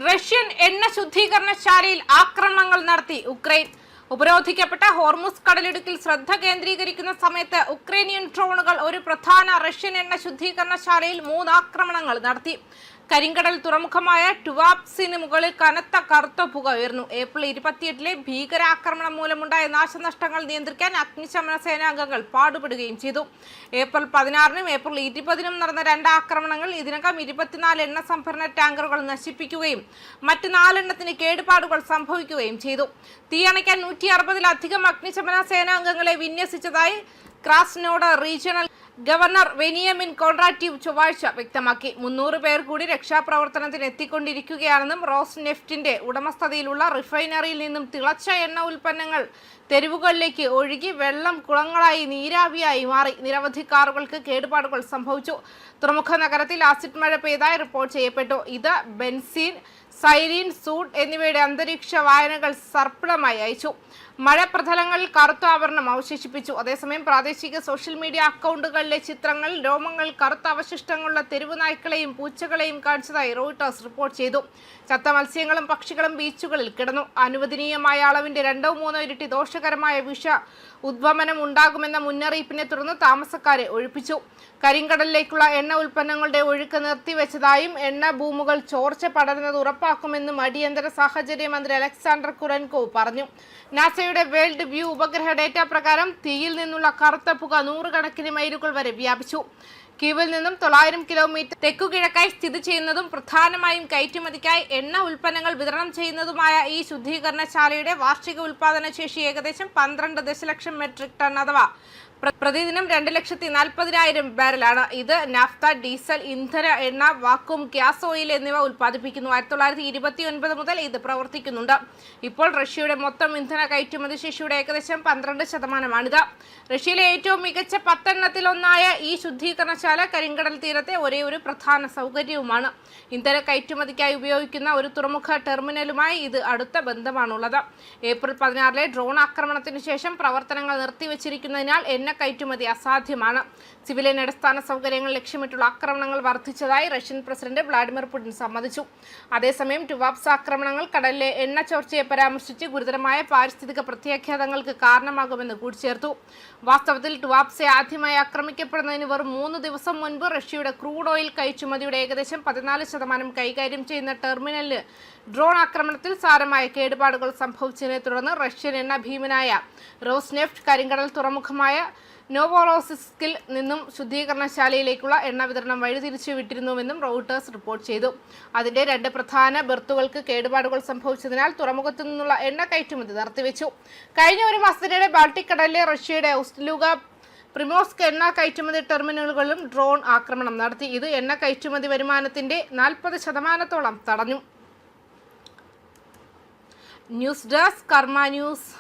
Russian എണ്ണ ശുദ്ധീകരണശാലയിൽ ആക്രമണങ്ങൾ നടത്തി ഉക്രൈൻ. ഉപരോധിക്കപ്പെട്ട ഹോർമുസ് കടലിടുക്കിൽ ശ്രദ്ധ കേന്ദ്രീകരിക്കുന്ന സമയത്ത് ഉക്രൈനിയൻ ഡ്രോണുകൾ ഒരു പ്രധാന റഷ്യൻ എണ്ണ ശുദ്ധീകരണശാലയിൽ 3 ആക്രമണങ്ങൾ നടത്തി. കരിങ്കടൽ തുറമുഖമായ ടുവാപ്സിന് മുകളിൽ കനത്ത കറുത്ത പുക ഉയർന്നു. ഏപ്രിൽ 28-ലെ ഭീകരാക്രമണം മൂലമുണ്ടായ നാശനഷ്ടങ്ങൾ നിയന്ത്രിക്കാൻ അഗ്നിശമന സേനാംഗങ്ങൾ പാടുപെടുകയും ചെയ്തു. ഏപ്രിൽ 16-നും ഏപ്രിൽ 20-നും നടന്ന 2 ആക്രമണങ്ങൾ ഇതിനകം 24 എണ്ണ സംഭരണ ടാങ്കറുകൾ നശിപ്പിക്കുകയും മറ്റ് 4 എണ്ണത്തിന് കേടുപാടുകൾ സംഭവിക്കുകയും ചെയ്തു. തീയണയ്ക്കാൻ 160-ലധികം അഗ്നിശമന സേനാംഗങ്ങളെ വിന്യസിച്ചതായി ക്രാസ്നോഡർ റീജിയണൽ ഗവർണർ വെനിയമിൻ കോൺറാറ്റീവ് ചൊവ്വാഴ്ച വ്യക്തമാക്കി. 300 പേർ കൂടി രക്ഷാപ്രവർത്തനത്തിന് എത്തിക്കൊണ്ടിരിക്കുകയാണെന്നും റോസ്നെഫ്റ്റിന്റെ ഉടമസ്ഥതയിലുള്ള റിഫൈനറിയിൽ നിന്നും തിളച്ച എണ്ണ ഉൽപ്പന്നങ്ങൾ തെരുവുകളിലേക്ക് ഒഴുകി വെള്ളം കുളങ്ങളായി നീരാവിയായി മാറി. നിരവധി കാറുകൾക്ക് കേടുപാടുകൾ സംഭവിച്ചു. തുറമുഖ നഗരത്തിൽ ആസിഡ് മഴ പെയ്തായി റിപ്പോർട്ട് ചെയ്യപ്പെട്ടു. ഇത് ബെൻസീൻ, സൈരീൻ, സൂഡ് എന്നിവയുടെ അന്തരീക്ഷ വായനകൾ സർപ്പിളമായി അയച്ചു. മഴ പ്രതലങ്ങളിൽ കറുത്ത ആവരണം അവശേഷിപ്പിച്ചു. അതേസമയം പ്രാദേശിക സോഷ്യൽ മീഡിയ അക്കൗണ്ടുകളിലെ ചിത്രങ്ങൾ രോമങ്ങൾ കറുത്ത അവശിഷ്ടങ്ങളുള്ള തെരുവ് നായ്ക്കളെയും പൂച്ചകളെയും കാണിച്ചതായി റോയിട്ടേഴ്സ് റിപ്പോർട്ട് ചെയ്തു. ചത്ത മത്സ്യങ്ങളും പക്ഷികളും ബീച്ചുകളിൽ കിടന്നു. അനുവദനീയമായ അളവിന്റെ 2-3 ഇരട്ടി ദോഷകരമായ വിഷ ഉദ്വമനം ഉണ്ടാകുമെന്ന മുന്നറിയിപ്പിനെ തുടർന്ന് താമസക്കാരെ ഒഴിപ്പിച്ചു. കരിങ്കടലിലേക്കുള്ള എണ്ണ ഉൽപ്പന്നങ്ങളുടെ ഒഴുക്ക് നിർത്തിവെച്ചതായും എണ്ണ ഭൂമുകൾ ചോർച്ച പടരുന്നത് ഉറപ്പാക്കുമെന്നും അടിയന്തര സാഹചര്യ മന്ത്രി അലക്സാണ്ടർ കുറെൻകോവ് പറഞ്ഞു. നാസയുടെ വേൾഡ് വ്യൂ ഉപഗ്രഹ ഡേറ്റ പ്രകാരം തീയിൽ നിന്നുള്ള കറുത്ത പുക 100 കണക്കിന് മൈലുകൾ വരെ വ്യാപിച്ചു. കീവിൽ നിന്നും 900 കിലോമീറ്റർ തെക്കുകിഴക്കായി സ്ഥിതി ചെയ്യുന്നതും പ്രധാനമായും കയറ്റുമതിക്കായി എണ്ണ ഉൽപ്പന്നങ്ങൾ വിതരണം ചെയ്യുന്നതുമായ ഈ ശുദ്ധീകരണശാലയുടെ വാർഷിക ഉൽപാദന ശേഷി ഏകദേശം 12 ദശലക്ഷം മെട്രിക് ടൺ അഥവാ പ്രതിദിനം 2,40,000 ബാരലാണ്. ഇത് നാഫ്ത, ഡീസൽ, ഇന്ധന എണ്ണ, വാക്വം ഗ്യാസ് ഓയിൽ എന്നിവ ഉൽപ്പാദിപ്പിക്കുന്നു. 1929 മുതൽ ഇത് പ്രവർത്തിക്കുന്നുണ്ട്. ഇപ്പോൾ റഷ്യയുടെ മൊത്തം ഇന്ധന കയറ്റുമതി ശേഷിയുടെ ഏകദേശം 12%. റഷ്യയിലെ ഏറ്റവും മികച്ച 10 എണ്ണത്തിൽ ഒന്നായ ഈ ശുദ്ധീകരണശാല കരിങ്കടൽ തീരത്തെ ഒരേയൊരു പ്രധാന സൗകര്യവുമാണ്. ഇന്ധന കയറ്റുമതിക്കായി ഉപയോഗിക്കുന്ന ഒരു തുറമുഖ ടെർമിനലുമായി ഇത് അടുത്ത ബന്ധമാണുള്ളത്. ഏപ്രിൽ 16-ലെ ഡ്രോൺ ആക്രമണത്തിന് ശേഷം പ്രവർത്തനങ്ങൾ നിർത്തിവച്ചിരിക്കുന്നതിനാൽ എണ്ണ കയറ്റുമതി അസാധ്യമാണ്. സിവിലിയൻ അടിസ്ഥാന സൗകര്യങ്ങൾ ലക്ഷ്യമിട്ടുള്ള ആക്രമണങ്ങൾ വർദ്ധിച്ചതായി റഷ്യൻ പ്രസിഡന്റ് വ്ളാഡിമിർ പുടിൻ സമ്മതിച്ചു. അതേസമയം ടുവാപ്സ് ആക്രമണങ്ങൾ കടലിലെ എണ്ണ ചോർച്ചയെ പരാമർശിച്ച് ഗുരുതരമായ പാരിസ്ഥിതിക പ്രത്യാഘാതങ്ങൾക്ക് കാരണമാകുമെന്ന് കൂട്ടിച്ചേർത്തു. വാസ്തവത്തിൽ ടുവാപ്സെ ആദ്യമായി ആക്രമിക്കപ്പെടുന്നതിന് വെറും 3 ദിവസം മുൻപ് റഷ്യയുടെ ക്രൂഡ് ഓയിൽ കയറ്റുമതിയുടെ ഏകദേശം 14% കൈകാര്യം ചെയ്യുന്ന ടെർമിനലിന് ഡ്രോൺ ആക്രമണത്തിൽ സാരമായ കേടുപാടുകൾ സംഭവിച്ചതിനെ തുടർന്ന് റഷ്യൻ എണ്ണ ഭീമനായ റോസ്നെഫ്റ്റ് കരിങ്കടൽ തുറമുഖമായ നോവോറോസിസ്കിൽ നിന്നും ശുദ്ധീകരണശാലയിലേക്കുള്ള എണ്ണ വിതരണം വഴിതിരിച്ചു വിട്ടിരുന്നുവെന്നും റോയിട്ടേഴ്സ് റിപ്പോർട്ട് ചെയ്തു. അതിന്റെ 2 പ്രധാന ബെർത്തുകൾക്ക് കേടുപാടുകൾ സംഭവിച്ചതിനാൽ തുറമുഖത്തു നിന്നുള്ള എണ്ണ കയറ്റുമതി നിർത്തിവെച്ചു. കഴിഞ്ഞ ഒരു മാസത്തിനിടെ ബാൾട്ടിക് കടലിലെ റഷ്യയുടെ ഉസ്ലുഗ, പ്രിമോർസ്ക് എണ്ണ കയറ്റുമതി ടെർമിനലുകളിലും ഡ്രോൺ ആക്രമണം നടത്തി. ഇത് എണ്ണ കയറ്റുമതി വരുമാനത്തിന്റെ 40% തടഞ്ഞു. ന്യൂസ് ഡെസ്ക് കർമ്മ ന്യൂസ്.